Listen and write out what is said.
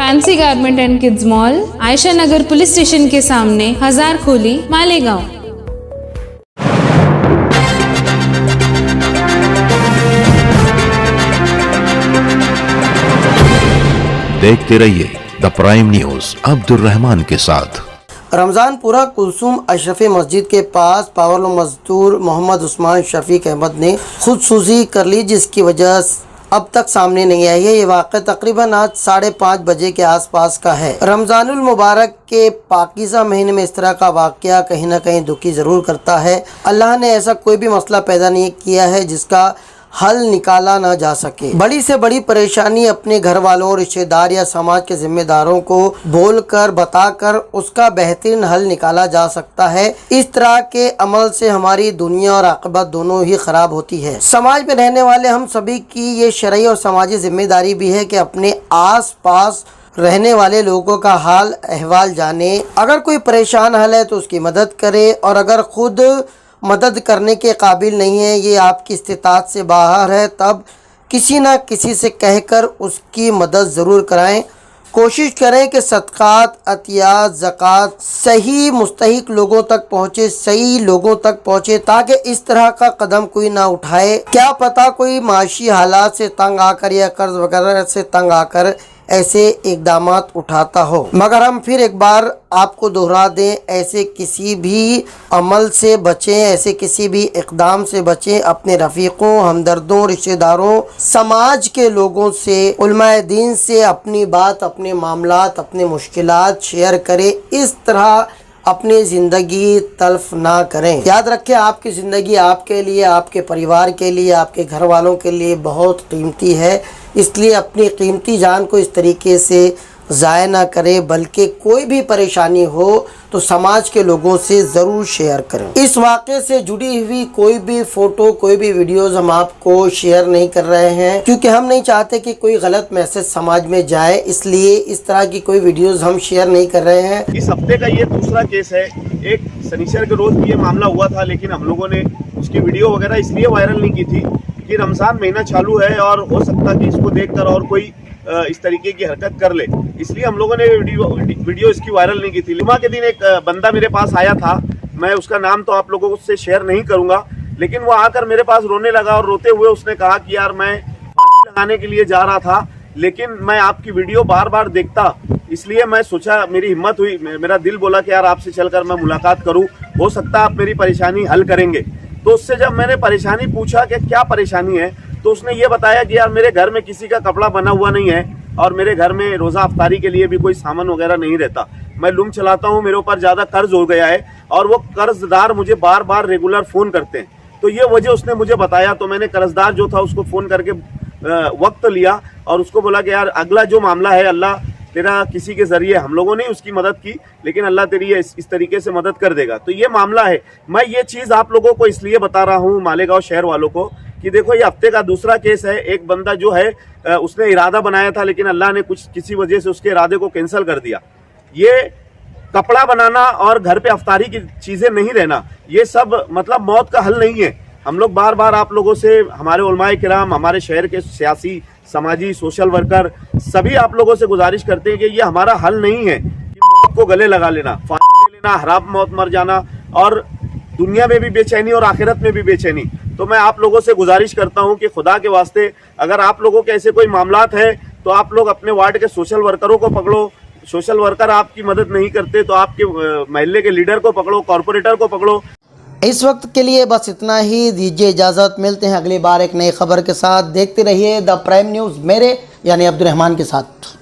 Fancy garment and kids mall, Ayesha Nagar police station के सामने, हजार खोली, मालेगांव। देखते रहिए the prime news Abdul Rahman के साथ। रमजानपुरा कुलसुम अशरफी मस्जिद के पास पावरलूम मजदूर मोहम्मद उस्मान शफीक अहमद ने खुदसूसी कर ली, जिसकी वजह अब तक सामने नहीं आई है। ये वाक़या तकरीबन आज 5:30 बजे के आसपास का है। रमज़ानुल मुबारक के पाकीज़ा महीने में इस तरह का वाक़या कहीं ना कहीं दुखी ज़रूर करता है। अल्लाह ने ऐसा कोई भी मसला पैदा नहीं किया है जिसका हल निकाला ना जा सके। बड़ी से बड़ी परेशानी अपने घर वालों, रिश्तेदार या समाज के जिम्मेदारों को बोलकर बताकर उसका बेहतरीन हल निकाला जा सकता है। इस तरह के अमल से हमारी दुनिया और आखिरत दोनों ही खराब होती है। समाज में रहने वाले हम सभी की ये शरई और समाजी जिम्मेदारी भी है कि अपने आस पास रहने वाले लोगों का हाल अहवाल जाने। अगर कोई परेशान हाल है तो उसकी मदद करे, और अगर खुद मदद करने के काबिल नहीं है, ये आपकी इस्तिताअत से बाहर है, तब किसी न किसी से कहकर उसकी मदद ज़रूर कराएं। कोशिश करें कि सदक़ात, अतियात, ज़कात सही मुस्तहिक लोगों तक पहुँचे, सही लोगों तक पहुँचे, ताकि इस तरह का कदम कोई ना उठाए। क्या पता कोई माशी हालात से तंग आकर या कर्ज वगैरह से तंग आकर ऐसे इक़दामात उठाता हो। मगर हम फिर एक बार आपको दोहरा दें, ऐसे किसी भी अमल से बचें, ऐसे किसी भी इक़दाम से बचें। अपने रफ़ीक़ों, हमदर्दों, रिश्तेदारों, समाज के लोगों से, उलमाए दीन से अपनी बात, अपने मामलात, अपने मुश्किलात शेयर करें। इस तरह अपनी ज़िंदगी तल्फ ना करें। याद रखें, आपकी ज़िंदगी आपके लिए, आपके परिवार के लिए, आपके घर वालों के लिए बहुत कीमती है। इसलिए अपनी कीमती जान को इस तरीके से ज़ाया ना करें, बल्कि कोई भी परेशानी हो तो समाज के लोगों से ज़रूर शेयर करें। इस वाक़े से जुड़ी हुई कोई भी फ़ोटो, कोई भी वीडियोज़ हम आपको शेयर नहीं कर रहे हैं, क्योंकि हम नहीं चाहते कि कोई गलत मैसेज समाज में जाए। इसलिए इस तरह की कोई वीडियोज़ हम शेयर नहीं कर रहे हैं। इस हफ्ते का ये दूसरा केस है। एक शनिचर के रोज़ भी ये मामला हुआ था, लेकिन हम लोगों ने उसकी वीडियो वगैरह इसलिए वायरल नहीं की थी कि रमज़ान महीना चालू है और हो सकता कि इसको देखकर और कोई इस तरीके की हरकत कर ले, इसलिए हम लोगों ने वीडियो इसकी वायरल नहीं की थी। जुमा के दिन एक बंदा मेरे पास आया था, मैं उसका नाम तो आप लोगों से शेयर नहीं करूंगा, लेकिन वो आकर मेरे पास रोने लगा और रोते हुए उसने कहा कि यार मैं फांसी लगाने के लिए जा रहा था, लेकिन मैं आपकी वीडियो बार बार देखता, इसलिए मैं सोचा, मेरी हिम्मत हुई, मेरा दिल बोला कि यार आपसे चलकर मैं मुलाकात करूँ, हो सकता है आप मेरी परेशानी हल करेंगे। तो उससे जब मैंने परेशानी पूछा कि क्या परेशानी है, तो उसने ये बताया कि यार मेरे घर में किसी का कपड़ा बना हुआ नहीं है और मेरे घर में रोज़ा अफ्तारी के लिए भी कोई सामान वगैरह नहीं रहता। मैं लूम चलाता हूँ, मेरे ऊपर ज़्यादा कर्ज हो गया है और वो कर्जदार मुझे बार बार रेगुलर फ़ोन करते हैं। तो ये वजह उसने मुझे बताया। तो मैंने कर्जदार जो था उसको फ़ोन करके वक्त लिया और उसको बोला कि यार अगला जो मामला है, अल्लाह तेरा किसी के ज़रिए, हम लोगों ने उसकी मदद की, लेकिन अल्लाह तेरी इस तरीके से मदद कर देगा। तो ये मामला है। मैं ये चीज़ आप लोगों को इसलिए बता रहा हूँ, मालेगांव शहर वालों को, कि देखो ये हफ्ते का दूसरा केस है। एक बंदा जो है उसने इरादा बनाया था, लेकिन अल्लाह ने किसी वजह से उसके इरादे को कैंसिल कर दिया। ये कपड़ा बनाना और घर पे अफ्तारी की चीज़ें नहीं रहना, ये सब मतलब मौत का हल नहीं है। हम लोग बार बार आप लोगों से, हमारे उलमाए किराम, हमारे शहर के सियासी, समाजी, सोशल वर्कर, सभी आप लोगों से गुजारिश करते हैं कि ये हमारा हल नहीं है कि मौत को गले लगा लेना, फांसी ले लेना, हराम मौत मर जाना और दुनिया में भी बेचैनी और आखिरत में भी बेचैनी। तो मैं आप लोगों से गुजारिश करता हूं कि खुदा के वास्ते, अगर आप लोगों के ऐसे कोई मामलात है तो आप लोग अपने वार्ड के सोशल वर्करों को पकड़ो। सोशल वर्कर आपकी मदद नहीं करते तो आपके महल्ले के लीडर को पकड़ो, कॉरपोरेटर को पकड़ो। इस वक्त के लिए बस इतना ही, दीजिए इजाज़त। मिलते हैं अगली बार एक नई खबर के साथ। देखते रहिए द प्राइम न्यूज़, मेरे यानी अब्दुल रहमान के साथ।